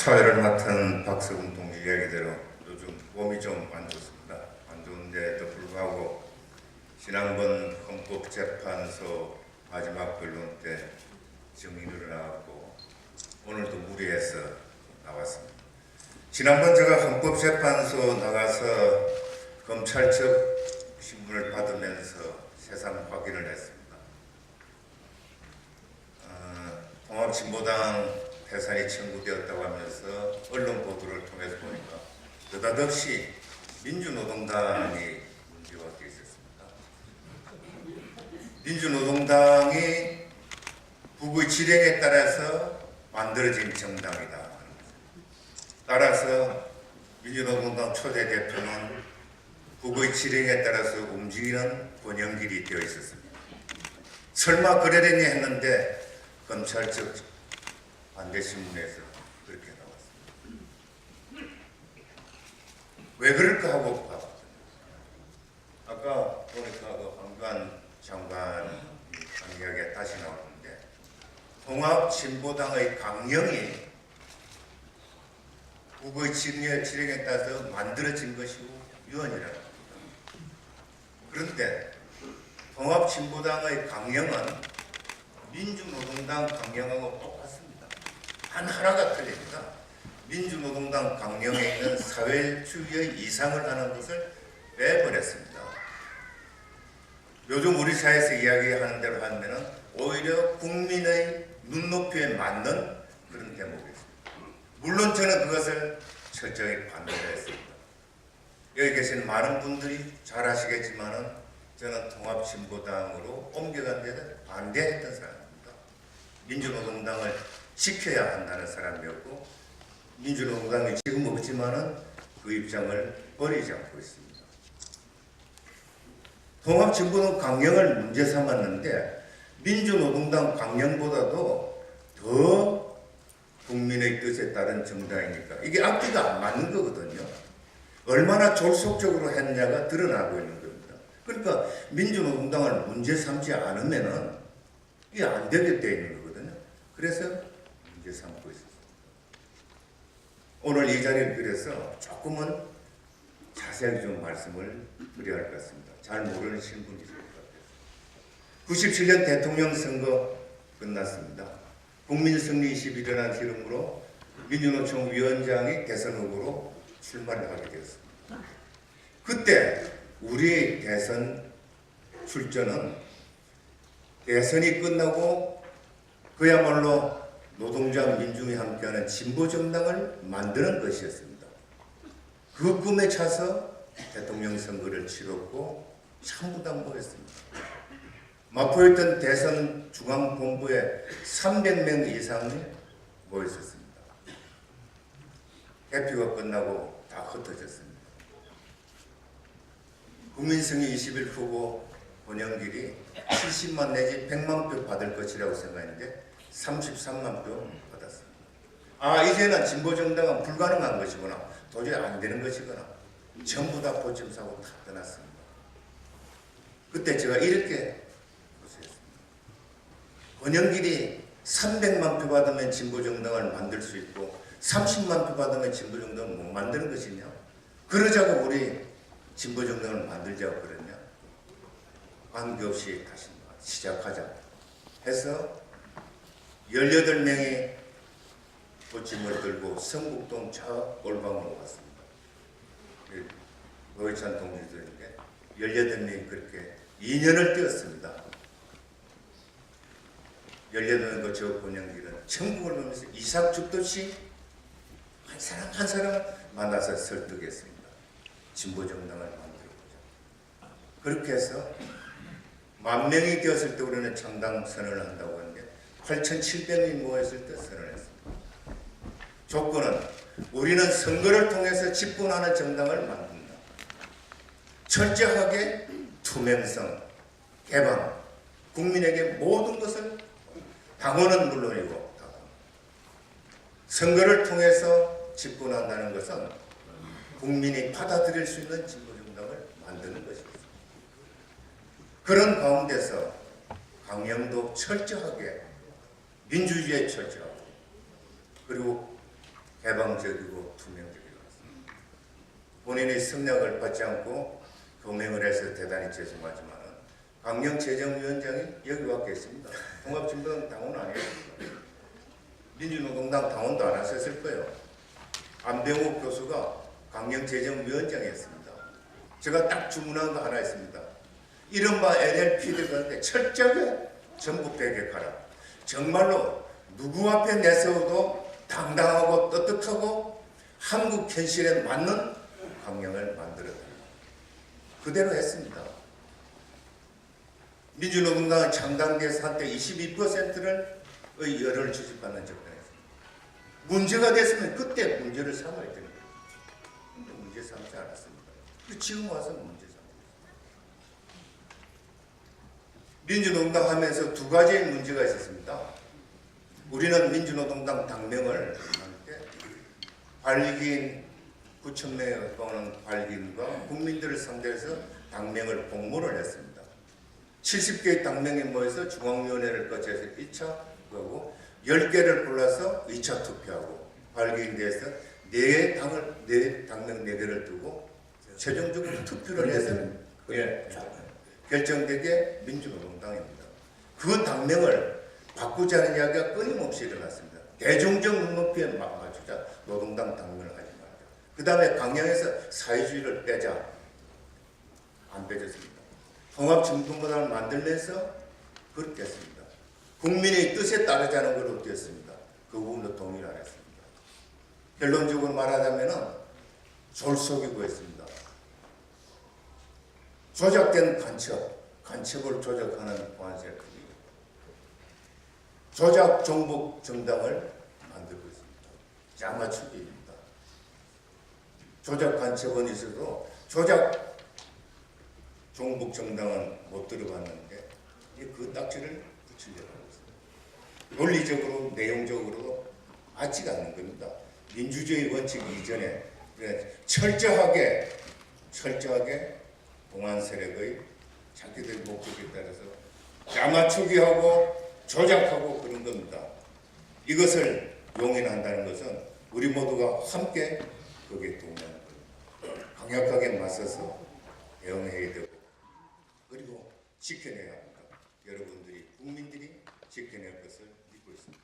사회를 맡은 박석훈 동지 이야기대로 요즘 몸이 좀 안 좋습니다. 안 좋은데도 불구하고 지난번 헌법재판소 마지막 변론 때 증인으로 나왔고 오늘도 무리해서 나왔습니다. 지난번 제가 헌법재판소 나가서 검찰 측 신문을 받으면서 세상 확인을 했습니다. 통합진보당 해산이 청구되었다고 하면서 언론 보도를 통해서 보니까 느닷없이 민주노동당이 문제가 되어 있었습니다. 민주노동당이 북의 지령에 따라서 만들어진 정당이다. 따라서 민주노동당 초대 대표는 북의 지령에 따라서 움직이는 권영길이 되어 있었습니다. 설마 그러려니 했는데 검찰 측 반대신문에서 그렇게 나왔습니다. 왜 그럴까 하고 봤거든요. 아까 보니까 그 황교안 장관 이야기가 다시 나오는데 통합진보당의 강령이 북의 지령에 따라서 만들어진 것이고 유언이라고 합니다. 그런데 통합진보당의 강령은 민주노동당 강령하고 똑같습니다. 단 하나가 틀립니다. 민주노동당 강령에 있는 사회주의의 이상을 하는 것을 빼버렸습니다. 요즘 우리 사회에서 이야기하는 대로 하면 오히려 국민의 눈높이에 맞는 그런 대목이었습니다. 물론 저는 그것을 철저히 반대를 했습니다. 여기 계신 많은 분들이 잘 아시겠지만은 저는 통합진보당으로 옮겨간 데는 반대했던 사람입니다. 민주노동당을 지켜야 한다는 사람이었고 민주노동당이 지금 없지만은 그 입장을 버리지 않고 있습니다. 통합진보당 강령을 문제 삼았는데 민주노동당 강령보다도 더 국민의 뜻에 따른 정당이니까 이게 앞뒤가 안 맞는 거거든요. 얼마나 졸속적으로 했냐가 드러나고 있는 겁니다. 그러니까 민주노동당을 문제 삼지 않으면은 이게 안 되게 돼 있는 거거든요. 그래서 문제 삼고 있습니다. 오늘 이 자리를 빌어서 조금은 자세하게 좀 말씀을 드려야 할 것 같습니다. 잘 모르는 분이 있을 것 같아요. 97년 대통령 선거 끝났습니다. 국민승리 21이라는 이름으로 민주노총 위원장이 대선 후보로 출마를 하게 되었습니다. 그때 우리 대선 출전은 대선이 끝나고 그야말로 노동자 민중이 함께하는 진보정당을 만드는 것이었습니다. 그 꿈에 차서 대통령 선거를 치렀고 참부당부했습니다. 마포에 있던 대선 중앙본부에 300명 이상이 모였었습니다. 개표가 끝나고 다 흩어졌습니다. 국민승리 21 후보 권영길이 70만 내지 100만 표 받을 것이라고 생각했는데 33만 표 받았습니다. 아, 이제는 진보정당은 불가능한 것이구나, 도저히 안 되는 것이구나, 전부 다 보침사고 다 떠났습니다. 그때 제가 이렇게 고소했습니다. 권영길이 300만 표 받으면 진보정당을 만들 수 있고 30만 표 받으면 진보정당을 못 만드는 것이냐, 그러자고 우리 진보정당을 만들자고 그랬냐, 관계없이 다시 시작하자 해서 18명이 보침을 들고 성북동 저 골방으로 갔습니다. 노회찬 동지들인데 18명이 그렇게 2년을 뛰었습니다. 18명과 저 권영길은 천국을 보면서 이삭 죽듯이 한 사람 한 사람 만나서 설득했습니다. 진보정당을 만들어보자. 그렇게 해서 10,000명이 되었을 때 우리는 창당 선언을 한다고 하는데 8,700명이 모였을 때 선언했습니다. 조건은 우리는 선거를 통해서 집권하는 정당을 만든다. 철저하게 투명성, 개방, 국민에게 모든 것을, 당원은 물론이고 선거를 통해서 집권한다는 것은 국민이 받아들일 수 있는 진보정당을 만드는 것입니다. 그런 가운데서 강령도 철저하게 민주주의에 철저하고 그리고 해방적이고 투명적이라고 했습니다. 본인의 성명을 받지 않고 검행을 해서 대단히 죄송하지만 강령재정위원장이 여기 와 계십니다. 통합진보당 당원 아니었습니다. 민주노동당 당원도 안 하셨을 거예요. 안병욱 교수가 강령재정위원장이었습니다. 제가 딱 주문한 거 하나 있습니다. 이른바 NLP들한테 철저하게 전부 배격하라. 정말로 누구 앞에 내세워도 당당하고 떳떳하고 한국 현실에 맞는 강령을 만들어달라. 그대로 했습니다. 민주노동당은 창당돼서 한때 22%를 열을 주집받는 적도 했습니다. 문제가 됐으면 그때 문제를 삼아야 됩니다. 근데 문제 삼지 않았습니다. 지금 와서 문제 삼고 있습니다. 민주노동당 하면서 두 가지의 문제가 있었습니다. 우리는 민주노동당 당명을 할 때 발기인 9,000명에 가까운 발기인과 국민들을 상대해서 당명을 공모를 했습니다. 70개의 당명이 모여서 중앙위원회를 거쳐서 1차 하고 10개를 골라서 2차 투표하고 발기인 대해서 4 당명 4개를 두고 최종적으로 투표를 해서 결정되게 민주노동당입니다. 그 당명을 바꾸자는 이야기가 끊임없이 일어났습니다. 대중적 눈높이에 맞추자. 노동당 당명을 하지 말자. 그 다음에 강령에서 사회주의를 빼자. 안 빼졌습니다. 통합진보당을 만들면서 그렇게 했습니다. 국민의 뜻에 따르자는 걸 어떻게 했습니다. 그 부분도 동의를 안 했습니다. 결론적으로 말하자면 졸속이고 했습니다. 조작된 간첩을 조작하는 관세 조작 종북 정당을 만들고 있습니다. 짜맞추기입니다. 조작 간첩은 있어도 조작 종북 정당은 못 들어갔는데 그 딱지를 붙이려고 하고 있습니다. 논리적으로 내용적으로 맞지가 않는 겁니다. 민주주의 원칙 이전에 철저하게 공안 세력의 자기들 목적에 따라서 짜맞추기하고 조작하고 그런 겁니다. 이것을 용인한다는 것은 우리 모두가 함께 거기에 동의하는 겁니다. 강력하게 맞서서 대응해야 되고 그리고 지켜내야 합니다. 여러분들이 국민들이 지켜낼 것을 믿고 있습니다.